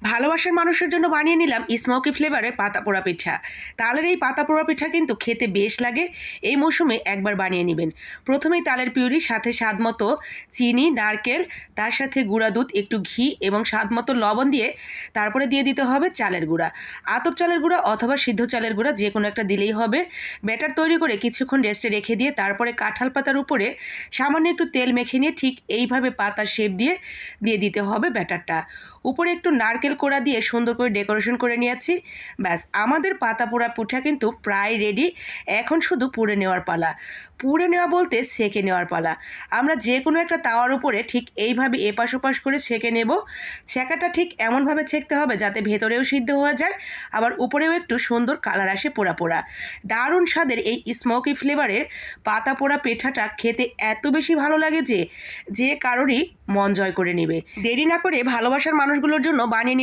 ভালোবাসার মানুষের জন্য বানিয়ে নিলাম স্মোকি ফ্লেভারের পাতা পোড়া পিঠা। তালের এই পাতা পোড়া পিঠা কিন্তু খেতে বেশ লাগে। এই মৌসুমে একবার বানিয়ে নেবেন। প্রথমেই তালের পিউরি, সাথে স্বাদ মতো চিনি, নারকেল, তার সাথে গুঁড়া দুধ, একটু ঘি এবং স্বাদ মতো লবণ দিয়ে তারপরে দিয়ে দিতে হবে চালের গুঁড়া। আতপ চালের গুঁড়া অথবা সিদ্ধ চালের গুঁড়া যে কোনো একটা দিলেই হবে। ব্যাটার তৈরি করে কিছুক্ষণ রেস্টে রেখে দিয়ে তারপরে কাঁঠাল পাতার উপরে সামান্য একটু তেল মেখে নিয়ে ঠিক এইভাবে পাতার শেপ দিয়ে দিয়ে দিতে হবে ব্যাটারটা। উপরে একটু নারকেল কোড়া দিয়ে সুন্দর করে ডেকোরেশন করে নিয়েছি। ব্যাস, আমাদের পাতা পোড়া পিঠা কিন্তু প্রায় রেডি। এখন শুধু পুড়ে নেওয়ার পালা। পুড়ে নেওয়া বলতে সেঁকে নেওয়ার পালা। আমরা যে কোনো একটা তাওয়ার উপরে ঠিক এইভাবে এপাশ ওপাশ করে সেঁকে নেব। ছেঁকাটা ঠিক এমনভাবে ছেঁকতে হবে যাতে ভেতরেও সিদ্ধ হয়ে যায়, আবার উপরেও একটু সুন্দর কালার আসে পোড়া পোড়া। দারুণ স্বাদের এই স্মোকি ফ্লেভারের পাতা পোড়া পিঠাটা খেতে এত বেশি ভালো লাগে যে যে কারোরই মন জয় করে নেবে। দেরি না করে ভালোবাসার মানুষগুলোর জন্য বানিয়ে